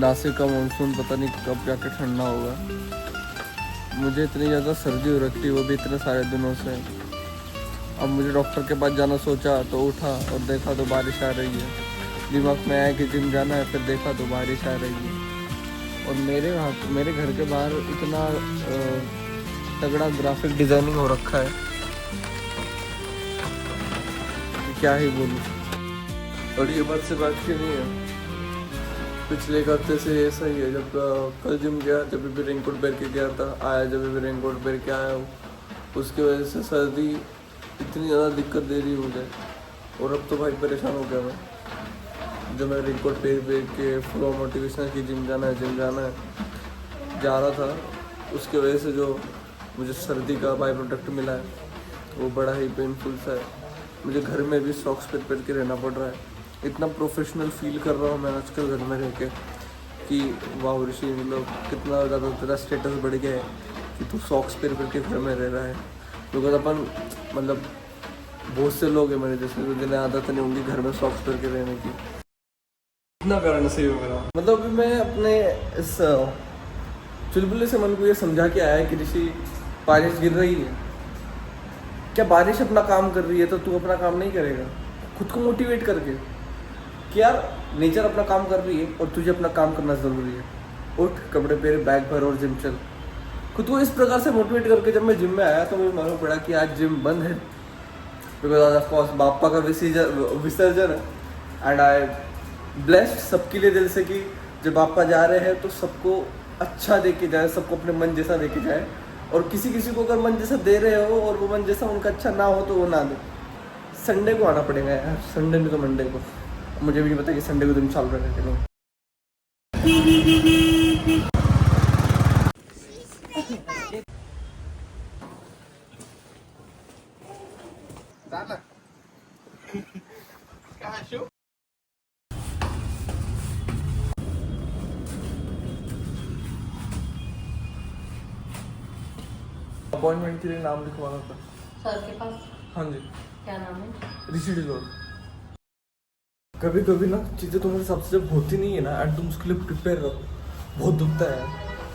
नासिक का मानसून पता नहीं कब जाके ठंडा होगा। मुझे इतनी ज़्यादा सर्दी हो रखी, वो भी इतने सारे दिनों से। अब मुझे डॉक्टर के पास जाना सोचा तो उठा और देखा तो बारिश आ रही है। दिमाग में आया कि जिम जाना है, फिर देखा तो बारिश आ रही है। और मेरे घर के बाहर इतना तगड़ा ग्राफिक डिज़ाइनिंग हो रखा है कि क्या ही बोलूँ। और ये बात से बात की नहीं है, पिछले एक हफ्ते से ऐसा ही है। जब कल जिम गया जब भी रेनकोट पहन के गया था, आया जब भी रेनकोट पहन के आया हूँ, उसकी वजह से सर्दी इतनी ज़्यादा दिक्कत दे रही है मुझे। और अब तो भाई परेशान हो गया मैं। जब मैं रेनकोट पहन के फुल मोटिवेशन की जिम जाना है जा रहा था, उसकी वजह से जो मुझे सर्दी का बाई प्रोडक्ट मिला है वो बड़ा ही पेनफुल सा है। मुझे घर में भी सॉक्स पहन के रहना पड़ रहा है। इतना प्रोफेशनल फील कर रहा हूँ मैं आजकल घर में रह के कि वाह ऋषि, मतलब कितना ज़्यादा तेरा स्टेटस बढ़ गया है कि तू सॉक्स पहन के घर में रह रहा है। क्योंकि अपन मतलब बहुत से लोग हैं मेरे जैसे तो जिन्हें आदत नहीं होंगी घर में सॉक्स पहन के रहने की। इतना प्यारा नसीब है मेरा। मतलब अभी मैं अपने इस चुलबुले से मन को ये समझा के आया कि ऋषि, बारिश गिर रही है, क्या बारिश अपना काम कर रही है तो तू अपना काम नहीं करेगा? खुद को मोटिवेट करके कि यार नेचर अपना काम कर रही है और तुझे अपना काम करना ज़रूरी है। उठ, कपड़े पहन, बैग भर और जिम चल। खुद को इस प्रकार से मोटिवेट करके जब मैं जिम में आया तो मुझे मालूम पड़ा कि आज जिम बंद है, बिकॉज ऑफ कोर्स बापा का विसर्जन है। एंड आई ब्लेस्ड सबके लिए दिल से कि जब बापा जा रहे हैं तो सबको अच्छा दे के जाए, सबको अपने मन जैसा दे के जाए। और किसी को अगर मन जैसा दे रहे हो और वो मन जैसा उनका अच्छा ना हो तो वो ना दे। संडे को आना पड़ेगा यार, संडे नहीं तो मंडे को। मुझे भी नहीं पता कि संडे को दिन चालू रहेगा कि नहीं। अपॉइंटमेंट के लिए नाम लिखवाना था सर के पास। हाँ जी। क्या नाम है? ऋषि डिलोर। कभी कभी ना चीज़ें तुम्हारे हिसाब से जब होती नहीं है ना एंड तुम उसके लिए प्रिपेयर रहो, बहुत दुखता है।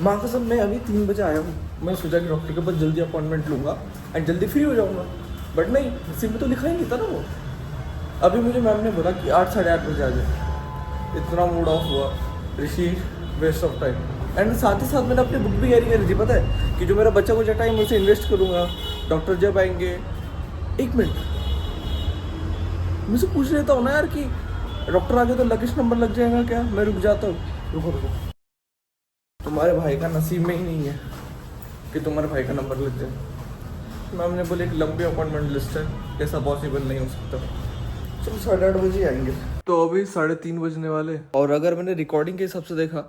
माँ कसम, मैं अभी 3 बजे आया हूँ। मैं सोचा कि डॉक्टर के पास जल्दी अपॉइंटमेंट लूँगा एंड जल्दी फ्री हो जाऊँगा, बट नहीं, नसीब में तो लिखा ही नहीं था ना वो। अभी मुझे मैम ने बोला कि 8 साढ़े 8 बजे आ जाए। इतना मूड ऑफ हुआ ऋषि, वेस्ट ऑफ टाइम। एंड साथ ही साथ मैंने अपनी बुक भी कैरी करी थी, पता है कि जो मेरा बच्चा कुछ टाइम उसे इन्वेस्ट करूँगा। डॉक्टर जब आएंगे, 1 मिनट मुझे पूछ लेता हूँ ना यार कि डॉक्टर आ गए तो लगेज नंबर लग जाएगा क्या? मैं रुक जाता हूँ। रुको, तुम्हारे भाई का नसीब में ही नहीं है कि तुम्हारे भाई का नंबर लग जाए। मैम ने बोले एक लंबी अपॉइंटमेंट लिस्ट है, ऐसा पॉसिबल नहीं हो सकता। चलो 8:30 बजे आएंगे। तो अभी 3:30 बजने वाले। और अगर मैंने रिकॉर्डिंग के हिसाब से देखा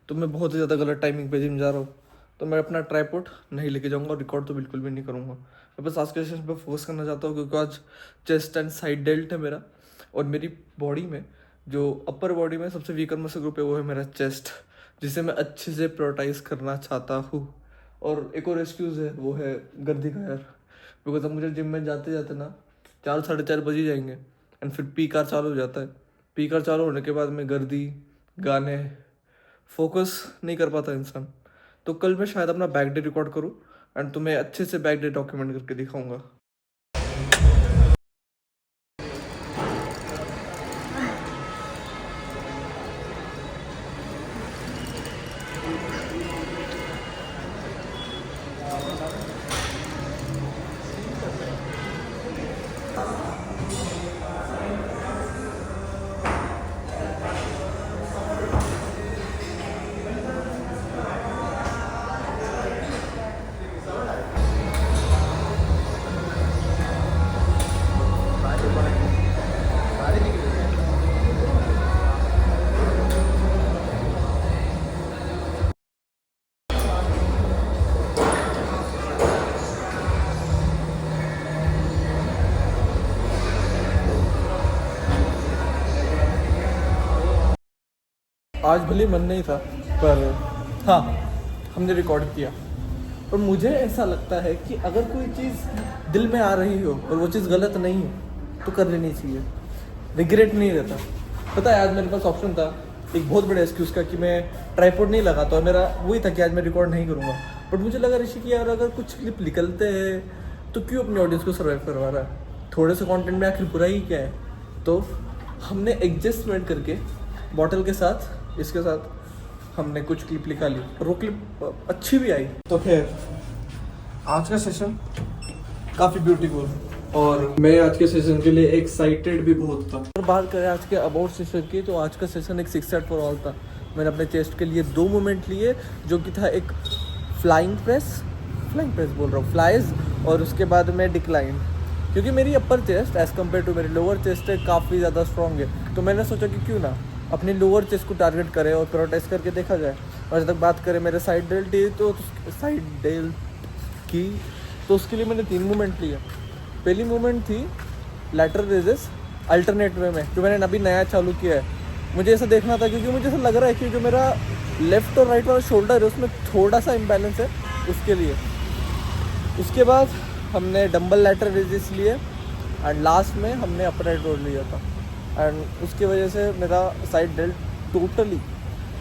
तो मैं बहुत ही ज़्यादा गलत टाइमिंग पे जिम जा रहा हूँ। तो मैं अपना ट्राइपॉड नहीं लेके जाऊँगा और रिकॉर्ड तो बिल्कुल भी नहीं करूँगा। मैं बस आज के सेशन पर फोकस करना चाहता हूँ क्योंकि आज चेस्ट एंड साइड डेल्ट है मेरा। और मेरी बॉडी में जो अपर बॉडी में सबसे वीकर मसल ग्रुप है वो है मेरा चेस्ट, जिसे मैं अच्छे से प्रायोरिटाइज करना चाहता हूँ। और एक और एक्सक्यूज़ है, वो है गर्दी का यार। बिकॉज अब मुझे जिम में जाते जाते ना 4 साढ़े 4 बजे जाएंगे एंड फिर पी कार चालू हो जाता है। पी कार चालू होने के बाद में गर्दी, गाने, फोकस नहीं कर पाता इंसान। तो कल मैं शायद अपना बैक डे रिकॉर्ड करूँ एंड तुम्हें अच्छे से बैक डे डॉक्यूमेंट करके दिखाऊंगा। आज भले मन नहीं था पर हाँ, हमने रिकॉर्ड किया। और मुझे ऐसा लगता है कि अगर कोई चीज़ दिल में आ रही हो और वो चीज़ गलत नहीं हो तो कर लेनी चाहिए, रिग्रेट नहीं रहता। पता है आज मेरे पास ऑप्शन था एक बहुत बड़ा एक्सक्यूज़ का कि मैं ट्राइपॉड नहीं लगाता, और मेरा वही था कि आज मैं रिकॉर्ड नहीं करूँगा। बट मुझे लगा ऋषि कि यार अगर कुछ क्लिप निकलते हैं तो क्यों अपनी ऑडियंस को सर्वाइव करवा रहा है, थोड़े से कंटेंट में आखिर बुरा ही क्या है। तो हमने एडजस्टमेंट करके बॉटल के साथ इसके साथ हमने कुछ क्लिप निकाली और वो क्लिप अच्छी भी आई। तो फिर आज का सेशन काफ़ी ब्यूटीफुल, और मैं आज के सेशन के लिए एक्साइटेड भी बहुत था। और बात करें आज के अबाउट सेशन की, तो आज का सेशन एक 6 सेट फॉर ऑल था। मैंने अपने चेस्ट के लिए 2 मूवमेंट लिए, जो कि था एक फ्लाइंग प्रेस बोल रहा हूँ, फ्लाइज, और उसके बाद में डिक्लाइन। क्योंकि मेरी upper chest as compare to मेरी लोअर चेस्ट काफ़ी ज़्यादा स्ट्रॉन्ग है, तो मैंने सोचा कि क्यों ना अपनी लोअर चेस्ट को टारगेट करें और प्रोटेस्ट करके देखा जाए। और जब तक बात करें मेरे साइड डेल्ट की, तो उसके लिए मैंने 3 मूवमेंट लिए। पहली मूवमेंट थी लैटरल रेजेस अल्टरनेट वे में, जो मैंने अभी नया चालू किया है। मुझे ऐसा देखना था क्योंकि मुझे ऐसा लग रहा है कि जो मेरा लेफ़्ट और राइट वाला शोल्डर है उसमें थोड़ा सा इम्बैलेंस है, उसके लिए। उसके बाद हमने डंबल लैटरल रेजेस लिए, एंड लास्ट में हमने अपराइट रोल लिया था। एंड उसकी वजह से मेरा साइड डेल्ट टोटली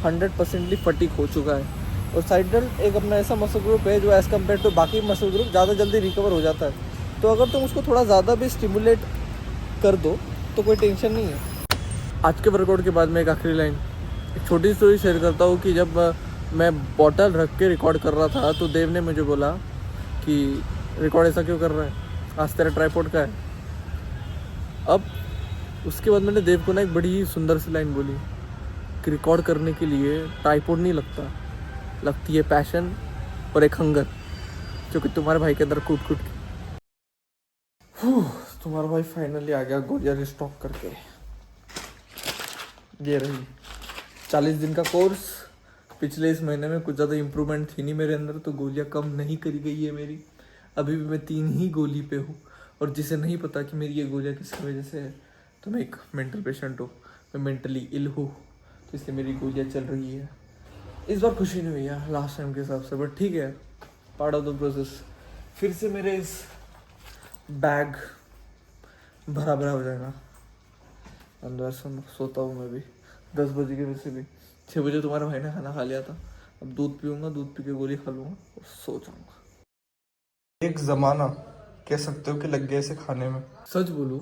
100% फटीक हो चुका है। और साइड डेल्ट एक अपना ऐसा मसल ग्रुप है जो एज़ कम्पेयर टू बाकी मसल ग्रुप ज़्यादा जल्दी रिकवर हो जाता है। तो अगर तुम उसको थोड़ा ज़्यादा भी स्टिमुलेट कर दो तो कोई टेंशन नहीं है। आज के वर्कआउट के बाद में एक आखिरी लाइन, एक छोटी स्टोरी शेयर करता हूँ कि जब मैं बॉटल रख के रिकॉर्ड कर रहा था तो देव ने मुझे बोला कि रिकॉर्ड ऐसा क्यों कर रहा है, आज तेरा ट्राइपॉड का है। अब उसके बाद मैंने देव को ना एक बड़ी ही सुंदर सी लाइन बोली कि रिकॉर्ड करने के लिए ट्राइपॉड नहीं लगता, लगती है पैशन और एक हंगर, जो कि तुम्हारे भाई के अंदर कूट कूट के। तुम्हारा भाई फाइनली आ गया गोलियां रिस्टॉक करके। ये रही 40 दिन का कोर्स। पिछले इस महीने में कुछ ज़्यादा इम्प्रूवमेंट थी नहीं मेरे अंदर, तो गोलियां कम नहीं करी गई है मेरी। अभी भी मैं 3 ही गोली पे हूँ, और जिसे नहीं पता कि मेरी ये गोलियां किसकी वजह से है, तो मैं एक मेंटल पेशेंट हूँ, मैं मेंटली इल हूँ, तो इसलिए मेरी गोलियां चल रही है। इस बार खुशी नहीं हुई है लास्ट टाइम के हिसाब से, बट ठीक है, पार्ट ऑफ द प्रोसेस। फिर से मेरे इस बैग भरा हो जाएगा। अंदर सोता हूँ मैं भी 10 बजे के, वैसे भी 6 बजे तुम्हारे भाई ने खाना खा लिया था। अब दूध पीऊँगा, दूध पी के गोली खा लूँगा और सो जाऊँगा। एक ज़माना कह सकते हो कि लग गया इसे खाने में। सच बोलूँ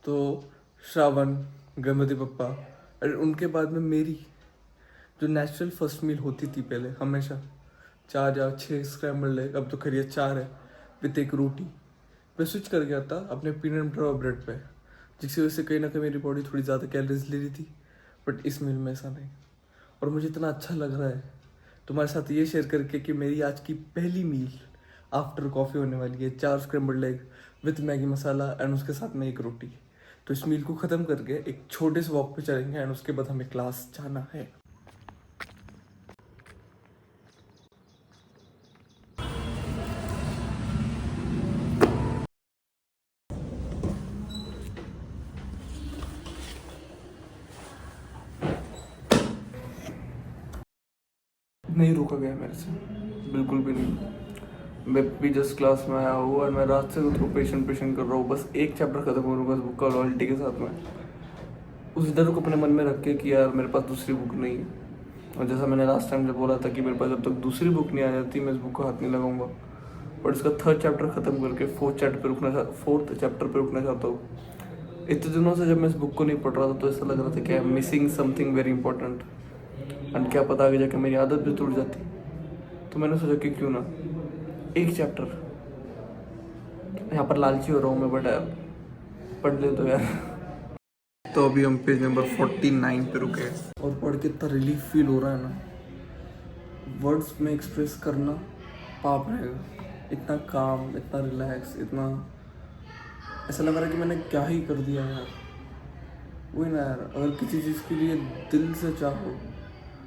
तो श्रावण, गणपति बप्पा और उनके बाद में मेरी जो नेचुरल फर्स्ट मील होती थी पहले हमेशा 4 या 6 स्क्रैम्बल्ड एग, अब तो खैर 4 है, विद एक रोटी। मैं स्विच कर गया था अपने पीनट बटर और ब्रेड पे, जिसकी वजह से कहीं ना कहीं मेरी बॉडी थोड़ी ज़्यादा कैलोरीज ले रही थी। बट इस मील में ऐसा नहीं, और मुझे इतना अच्छा लग रहा है तुम्हारे साथ ये शेयर करके कि मेरी आज की पहली मील आफ्टर कॉफ़ी होने वाली है 4 scrambled egg with Maggi masala and उसके साथ में एक रोटी। तो इस मील को ख़त्म करके एक छोटे से वॉक पे चलेंगे, एंड उसके बाद हमें क्लास जाना है। नहीं रोका गया मेरे से, बिल्कुल भी नहीं। मैं भी जस्ट क्लास में आया हूँ और मैं रात से उसको पेशेंट कर रहा हूँ। बस एक चैप्टर खत्म करूँगा इस बुक का लॉयल्टी के साथ में, उस डर को अपने मन में रख के कि यार मेरे पास दूसरी बुक नहीं है। और जैसा मैंने लास्ट टाइम जब बोला था कि मेरे पास जब तक दूसरी बुक नहीं आ जाती मैं इस बुक को हाथ नहीं लगाऊंगा। बट इसका 3rd चैप्टर ख़त्म करके 4th चैप्टर पे रुकना चाहता हूँ। इतने दिनों से जब मैं इस बुक को नहीं पढ़ रहा था तो ऐसा लग रहा था कि I am missing something very important, and क्या पता आगे जाके मेरी आदत भी टूट जाती। तो मैंने सोचा कि क्यों ना एक चैप्टर, यहाँ पर लालची हो रहा हूँ मैं, बट यार पढ़ ले तो यार। तो अभी हम पेज नंबर 49 पे रुके और पढ़ के इतना रिलीफ फील हो रहा है ना, वर्ड्स में एक्सप्रेस करना पाप रहेगा। इतना काम, इतना रिलैक्स, इतना ऐसा लग रहा है कि मैंने क्या ही कर दिया यार। वही ना यार, अगर किसी चीज़ के लिए दिल से चाहो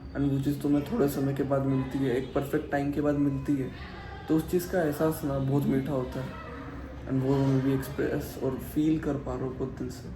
एंड वो चीज़ तुम्हें थोड़े समय के बाद मिलती है, एक परफेक्ट टाइम के बाद मिलती है, तो उस चीज़ का एहसास ना बहुत मीठा होता है। एंड वो मैं भी एक्सप्रेस और फील कर पा रहा हूँ बहुत दिल से।